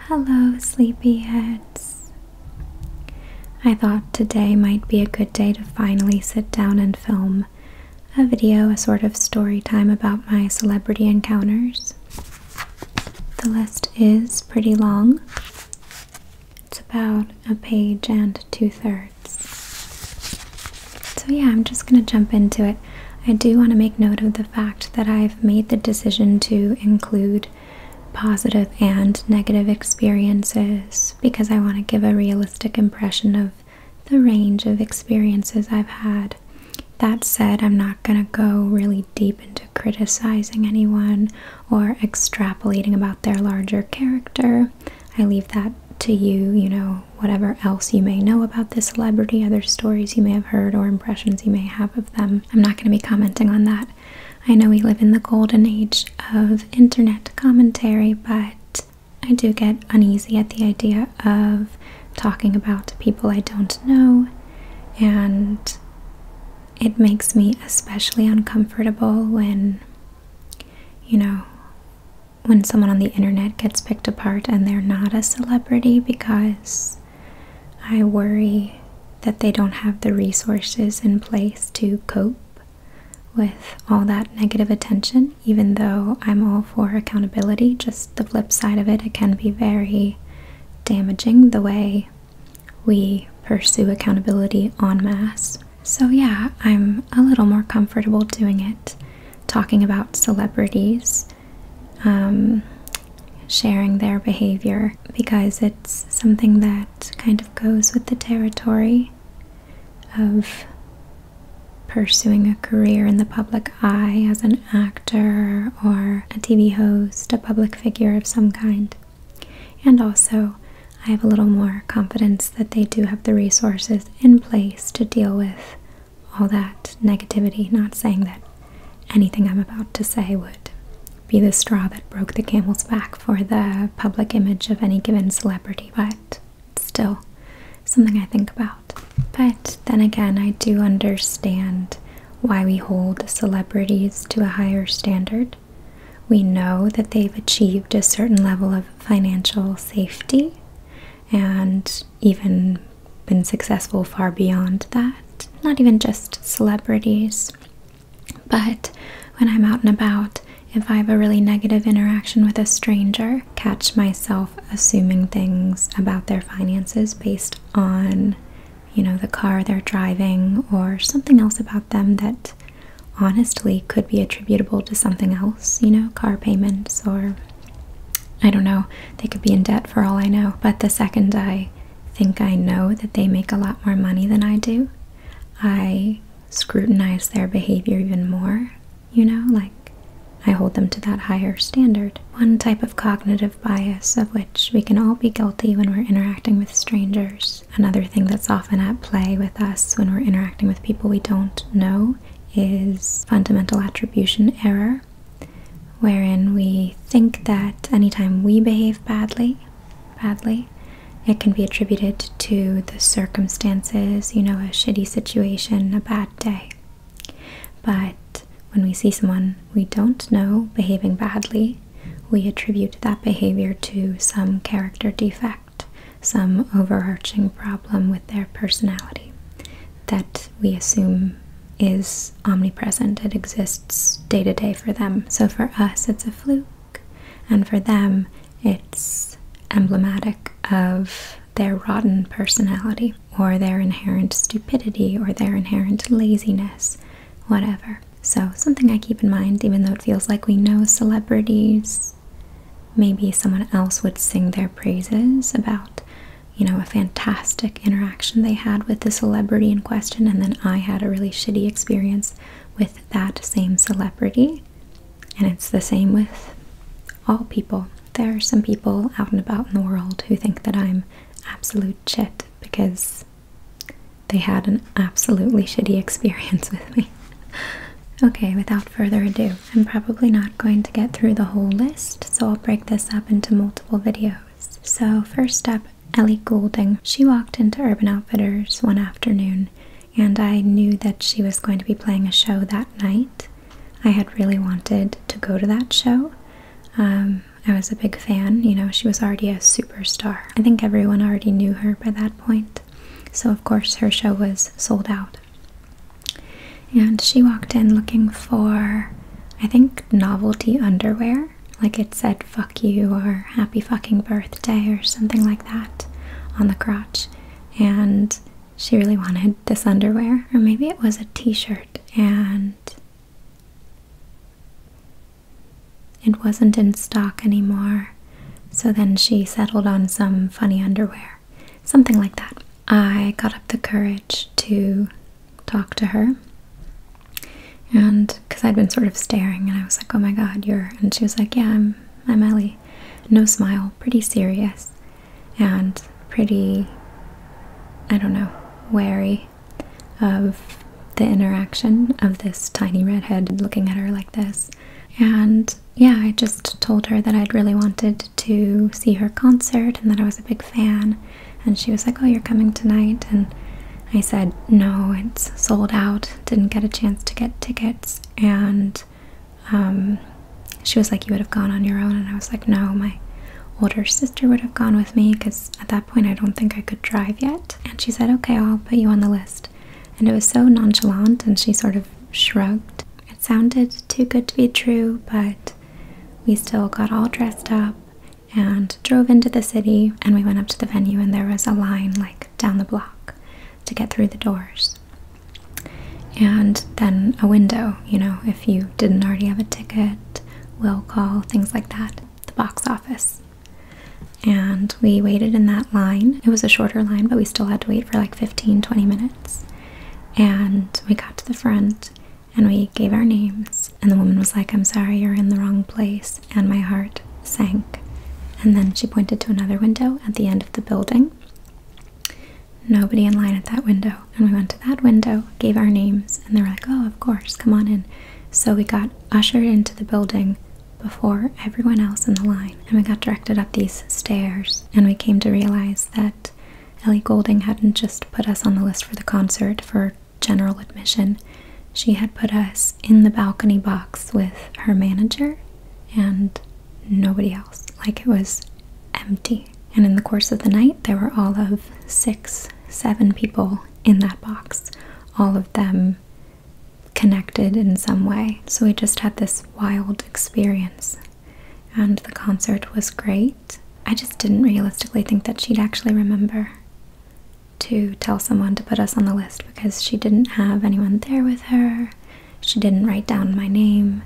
Hello, sleepyheads. I thought today might be a good day to finally sit down and film a video, a sort of story time about my celebrity encounters. The list is pretty long. It's about a page and 2/3. So yeah, I'm just gonna jump into it. I do want to make note of the fact that I've made the decision to include positive and negative experiences because I want to give a realistic impression of the range of experiences I've had. That said, I'm not going to go really deep into criticizing anyone or extrapolating about their larger character. I leave that to you, whatever else you may know about the celebrity, other stories you may have heard or impressions you may have of them. I'm not going to be commenting on that. I know we live in the golden age of internet commentary, but I do get uneasy at the idea of talking about people I don't know, and it makes me especially uncomfortable when, when someone on the internet gets picked apart and they're not a celebrity, because I worry that they don't have the resources in place to cope with all that negative attention. Even though I'm all for accountability, just the flip side of it, it can be very damaging the way we pursue accountability en masse. So yeah, I'm a little more comfortable doing it, talking about celebrities, sharing their behavior, because it's something that kind of goes with the territory of pursuing a career in the public eye as an actor or a TV host, a public figure of some kind. And also, I have a little more confidence that they do have the resources in place to deal with all that negativity. Not saying that anything I'm about to say would be the straw that broke the camel's back for the public image of any given celebrity, but still something I think about. But then again, I do understand why we hold celebrities to a higher standard. We know that they've achieved a certain level of financial safety and even been successful far beyond that. Not even just celebrities, but when I'm out and about, if I have a really negative interaction with a stranger, catch myself assuming things about their finances based on, the car they're driving or something else about them that honestly could be attributable to something else, car payments, or I don't know, they could be in debt for all I know. But the second I think I know that they make a lot more money than I do, I scrutinize their behavior even more, like I hold them to that higher standard. One type of cognitive bias of which we can all be guilty when we're interacting with strangers. Another thing that's often at play with us when we're interacting with people we don't know is fundamental attribution error, wherein we think that anytime we behave badly, it can be attributed to the circumstances, a shitty situation, a bad day. But when we see someone we don't know behaving badly, we attribute that behavior to some character defect, some overarching problem with their personality that we assume is omnipresent. It exists day to day for them. So for us, it's a fluke, and for them, it's emblematic of their rotten personality or their inherent stupidity or their inherent laziness, whatever. So something I keep in mind, even though it feels like we know celebrities, maybe someone else would sing their praises about, a fantastic interaction they had with the celebrity in question, and then I had a really shitty experience with that same celebrity. And it's the same with all people. There are some people out and about in the world who think that I'm absolute shit because they had an absolutely shitty experience with me. Okay, without further ado, I'm probably not going to get through the whole list, so I'll break this up into multiple videos. So first up, Ellie Goulding. She walked into Urban Outfitters one afternoon, and I knew that she was going to be playing a show that night. I had really wanted to go to that show. I was a big fan. You know, she was already a superstar. I think everyone already knew her by that point. So of course her show was sold out. And she walked in looking for, I think, novelty underwear. Like it said fuck you or happy fucking birthday or something like that on the crotch. And she really wanted this underwear. Or maybe it was a t-shirt and it wasn't in stock anymore. So then she settled on some funny underwear. Something like that. I got up the courage to talk to her. And because I'd been sort of staring and I was like, oh my god, and she was like, yeah, I'm Ellie. No smile, pretty serious and pretty, I don't know, wary of the interaction of this tiny redhead looking at her like this. And yeah, I just told her that I'd really wanted to see her concert and that I was a big fan. And she was like, oh, you're coming tonight? And I said, no, it's sold out. Didn't get a chance to get tickets. And she was like, you would have gone on your own. And I was like, no, my older sister would have gone with me because at that point I don't think I could drive yet. And she said, okay, I'll put you on the list. And it was so nonchalant and she sort of shrugged. It sounded too good to be true, but we still got all dressed up and drove into the city, and we went up to the venue and there was a line like down the block to get through the doors. And then a window, you know, if you didn't already have a ticket, will call, things like that, the box office. And we waited in that line. It was a shorter line, but we still had to wait for like 15-20 minutes. And we got to the front and we gave our names, and the woman was like, I'm sorry, you're in the wrong place. And my heart sank. And then she pointed to another window at the end of the building. Nobody in line at that window. And we went to that window, gave our names, and they were like, oh, of course, come on in. So we got ushered into the building before everyone else in the line, and we got directed up these stairs, and we came to realize that Ellie Goulding hadn't just put us on the list for the concert for general admission. She had put us in the balcony box with her manager and nobody else. Like, it was empty. And in the course of the night, there were all of 6-7 people in that box, all of them connected in some way. So we just had this wild experience, and the concert was great. I just didn't realistically think that she'd actually remember to tell someone to put us on the list, because she didn't have anyone there with her. She didn't write down my name.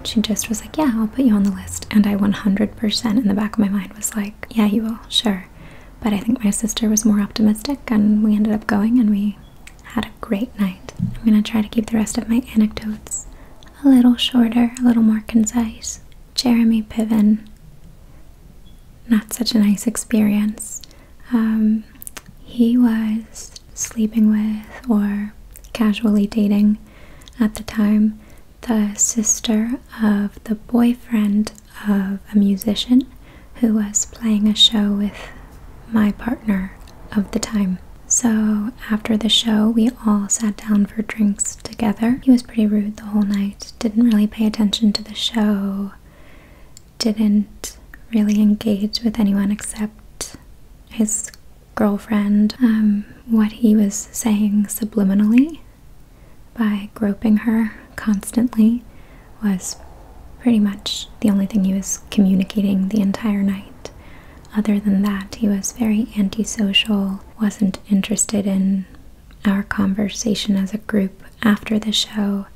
She just was like, yeah, I'll put you on the list. And I 100% in the back of my mind was like, yeah, you will, sure. But I think my sister was more optimistic, and we ended up going and we had a great night. I'm gonna try to keep the rest of my anecdotes a little shorter, a little more concise. Jeremy Piven, not such a nice experience. He was sleeping with or casually dating at the time the sister of the boyfriend of a musician who was playing a show with my partner of the time. So after the show, we all sat down for drinks together. He was pretty rude the whole night, didn't really pay attention to the show, didn't really engage with anyone except his girlfriend. What he was saying subliminally by groping her constantly was pretty much the only thing he was communicating the entire night. Other than that, he was very antisocial, wasn't interested in our conversation as a group after the show,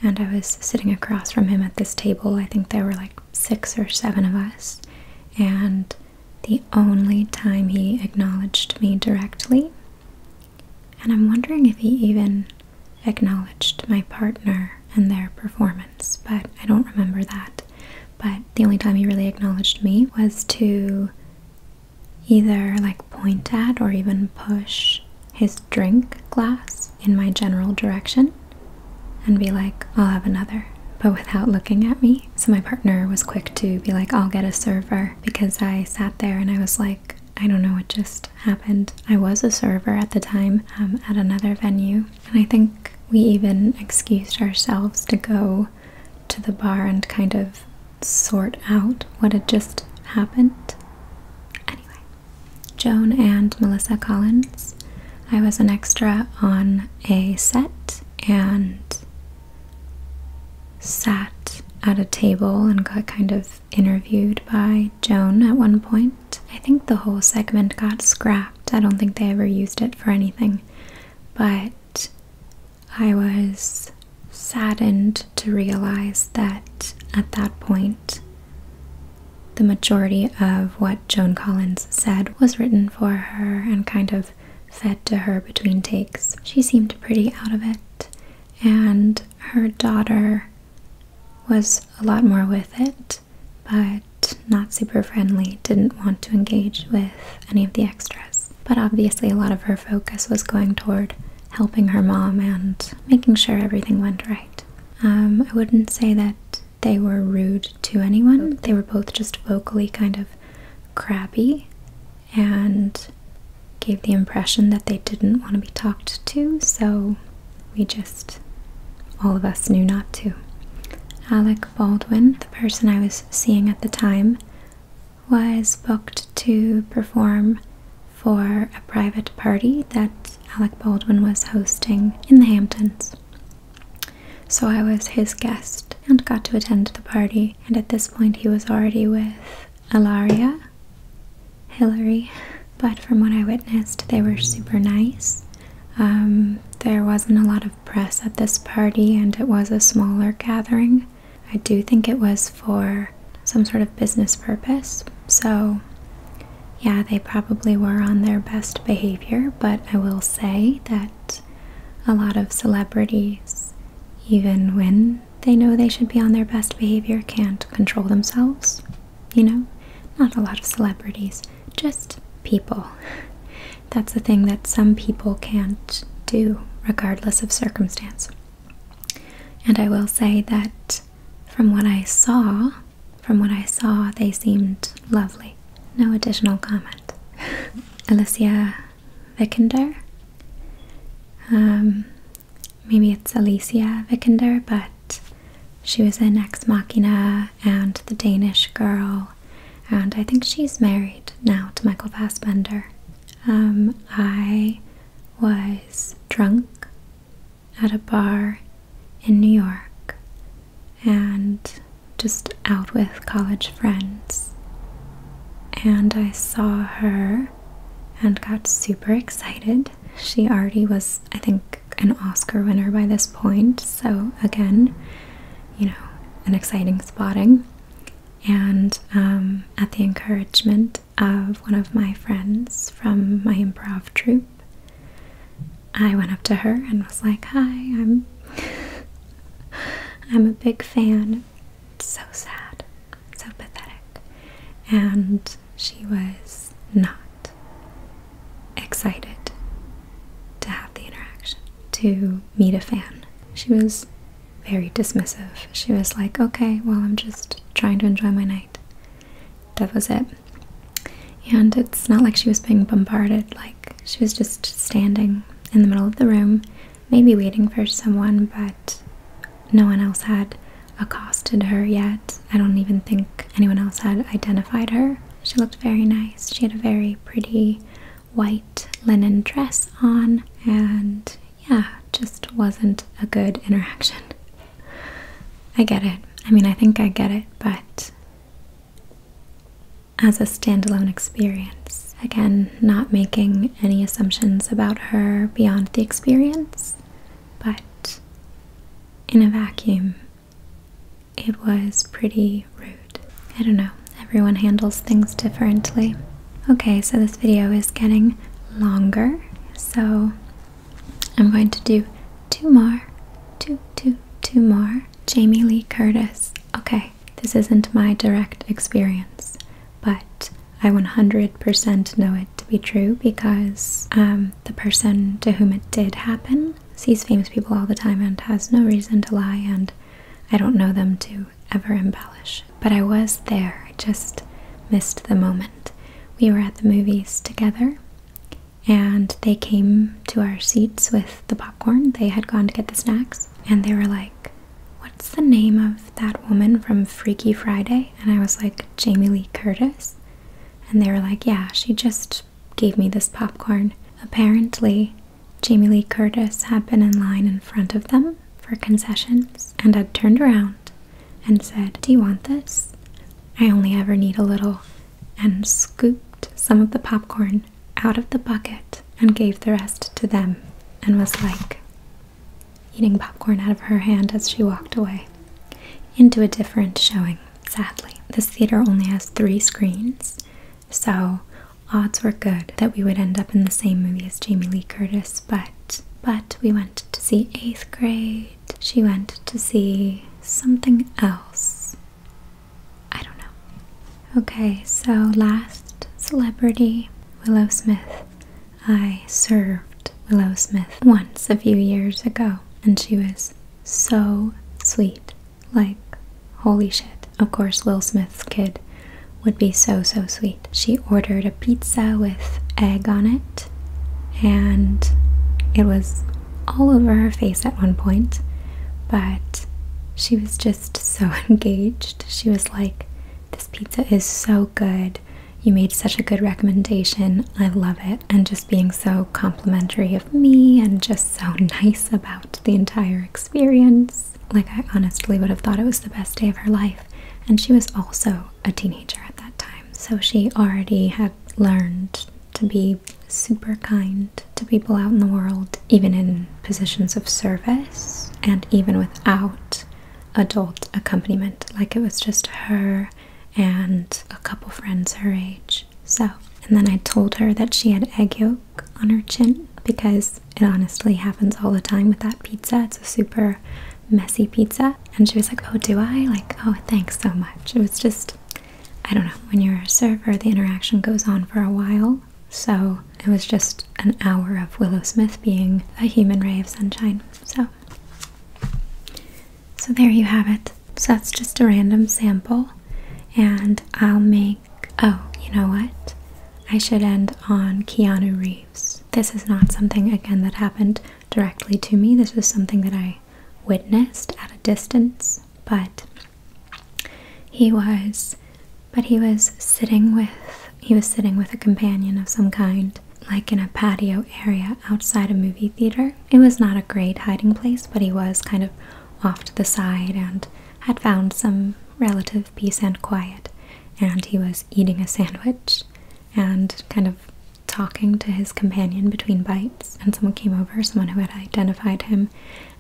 and I was sitting across from him at this table. I think there were like 6 or 7 of us, and the only time he acknowledged me directly, and I'm wondering if he even acknowledged my partner and their performance, but I don't remember that. But the only time he really acknowledged me was to either like point at or even push his drink glass in my general direction and be like, I'll have another, but without looking at me. So my partner was quick to be like, I'll get a server, because I sat there and I was like, I don't know what just happened. I was a server at the time at another venue, and I think we even excused ourselves to go to the bar and kind of sort out what had just happened. Anyway, Joan and Melissa Collins. I was an extra on a set and sat at a table and got kind of interviewed by Joan at one point. I think the whole segment got scrapped. I don't think they ever used it for anything, but I was saddened to realize that at that point the majority of what Joan Collins said was written for her and kind of fed to her between takes. She seemed pretty out of it, and her daughter was a lot more with it, but not super friendly, didn't want to engage with any of the extras. But obviously a lot of her focus was going toward helping her mom and making sure everything went right. I wouldn't say that they were rude to anyone. They were both just vocally kind of crabby and gave the impression that they didn't want to be talked to, so all of us knew not to. Alec Baldwin, the person I was seeing at the time, was booked to perform for a private party that Alec Baldwin was hosting in the Hamptons. So I was his guest and got to attend the party, and at this point he was already with Hillary, but from what I witnessed, they were super nice. There wasn't a lot of press at this party, and it was a smaller gathering. I do think it was for some sort of business purpose, so yeah, they probably were on their best behavior, but I will say that a lot of celebrities, even when they know they should be on their best behavior, can't control themselves. You know? Not a lot of celebrities, just people. That's the thing that some people can't do, regardless of circumstance. And I will say that from what I saw, they seemed lovely. No additional comment. Alicia Vikander. Maybe it's Alicia Vikander, but she was in Ex Machina and The Danish Girl, and I think she's married now to Michael Fassbender. I was drunk at a bar in New York and just out with college friends, and I saw her and got super excited. She already was, I think, an Oscar winner by this point, so again, you know, an exciting spotting. And at the encouragement of one of my friends from my improv troupe, I went up to her and was like, "Hi, I'm a big fan." It's so sad, so pathetic. And she was not excited to have the interaction, to meet a fan. She was very dismissive. She was like, "Okay, well, I'm just trying to enjoy my night." That was it. And it's not like she was being bombarded. Like, she was just standing in the middle of the room, maybe waiting for someone, but no one else had accosted her yet. I don't even think anyone else had identified her. She looked very nice. She had a very pretty white linen dress on, and yeah, just wasn't a good interaction. I get it. I mean, I think I get it, but as a standalone experience, again, not making any assumptions about her beyond the experience, but in a vacuum, it was pretty rude. I don't know. Everyone handles things differently. Okay, so this video is getting longer, so I'm going to do two more. Jamie Lee Curtis. Okay, this isn't my direct experience, but I 100% know it to be true because the person to whom it did happen sees famous people all the time and has no reason to lie, and I don't know them to ever embellish. But I was there. I just missed the moment. We were at the movies together, and they came to our seats with the popcorn. They had gone to get the snacks, and they were like, what's the name of that woman from Freaky Friday? And I was like, Jamie Lee Curtis. And they were like, yeah, she just gave me this popcorn. Apparently, Jamie Lee Curtis had been in line in front of them for concessions and had turned around and said, do you want this? I only ever need a little, and scooped some of the popcorn out of the bucket and gave the rest to them, and was like eating popcorn out of her hand as she walked away into a different showing. Sadly, this theater only has 3 screens, so odds were good that we would end up in the same movie as Jamie Lee Curtis, but we went to see 8th grade. She went to see something else. I don't know. Okay, so last celebrity, Willow Smith. I served Willow Smith once a few years ago, and she was so sweet. Like, holy shit. Of course, Will Smith's kid would be so sweet. She ordered a pizza with egg on it, and it was all over her face at one point, but she was just so engaged. She was like, this pizza is so good. You made such a good recommendation. I love it. And just being so complimentary of me and just so nice about the entire experience. Like, I honestly would have thought it was the best day of her life. And she was also a teenager at that time, so she already had learned to be super kind to people out in the world, even in positions of service, and even without adult accompaniment. Like, it was just her and a couple friends her age. So, and then I told her that she had egg yolk on her chin, because it honestly happens all the time with that pizza. It's a super messy pizza. And she was like, oh, do I? Like, oh, thanks so much. It was just, I don't know, when you're a server, the interaction goes on for a while. So it was just an hour of Willow Smith being a human ray of sunshine. So there you have it. So that's just a random sample. And I'll make, oh, you know what? I should end on Keanu Reeves. This is not something, again, that happened directly to me. This was something that I witnessed at a distance, but he was sitting with a companion of some kind, like in a patio area outside a movie theater. It was not a great hiding place, but he was kind of off to the side and had found some relative peace and quiet, and he was eating a sandwich and kind of talking to his companion between bites, and someone came over, someone who had identified him,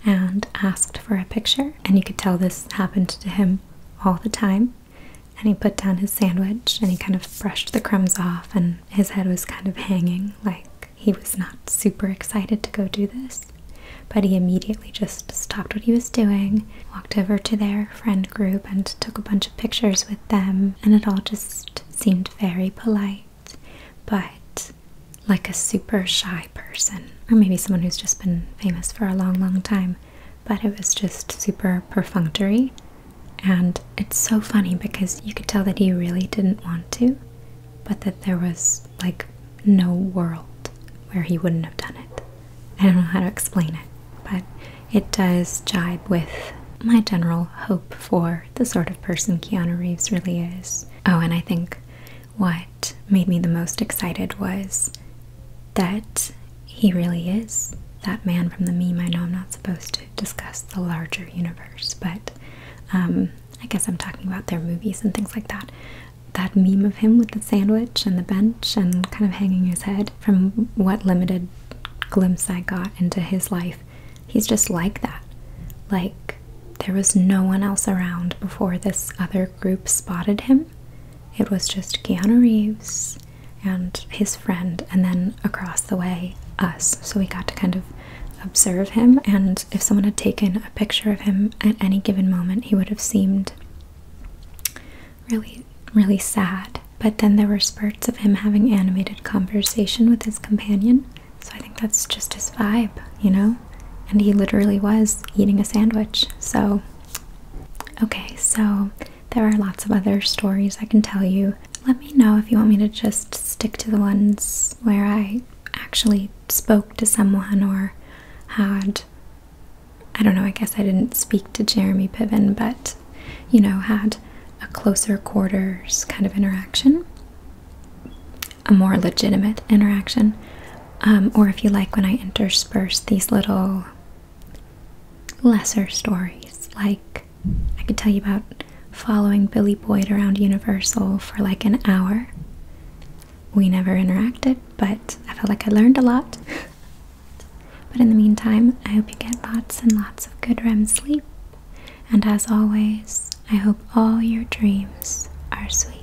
and asked for a picture. And you could tell this happened to him all the time. And he put down his sandwich and he kind of brushed the crumbs off, and his head was kind of hanging, like he was not super excited to go do this. But he immediately just stopped what he was doing, walked over to their friend group and took a bunch of pictures with them, and it all just seemed very polite, but like a super shy person, or maybe someone who's just been famous for a long time. But it was just super perfunctory, and it's so funny because you could tell that he really didn't want to, but that there was like no world where he wouldn't have done it. I don't know how to explain it, but it does jibe with my general hope for the sort of person Keanu Reeves really is. Oh, and I think what made me the most excited was that he really is that man from the meme. I know I'm not supposed to discuss the larger universe, but I guess I'm talking about their movies and things like that. That meme of him with the sandwich and the bench and kind of hanging his head, from what limited glimpse I got into his life, he's just like that. Like, there was no one else around before this other group spotted him. It was just Keanu Reeves and his friend, and then across the way, us. So we got to kind of observe him, and if someone had taken a picture of him at any given moment, he would have seemed really sad. But then there were spurts of him having animated conversation with his companion, so I think that's just his vibe, you know? And he literally was eating a sandwich. So okay, so there are lots of other stories I can tell you. Let me know if you want me to just stick to the ones where I actually spoke to someone or had I don't know, I guess I didn't speak to Jeremy Piven, but, you know, had a closer quarters kind of interaction, a more legitimate interaction. Or if you like, when I intersperse these little lesser stories, like I could tell you about following Billy Boyd around Universal for like an hour. We never interacted, but I felt like I learned a lot. But in the meantime, I hope you get lots and lots of good REM sleep. And as always, I hope all your dreams are sweet.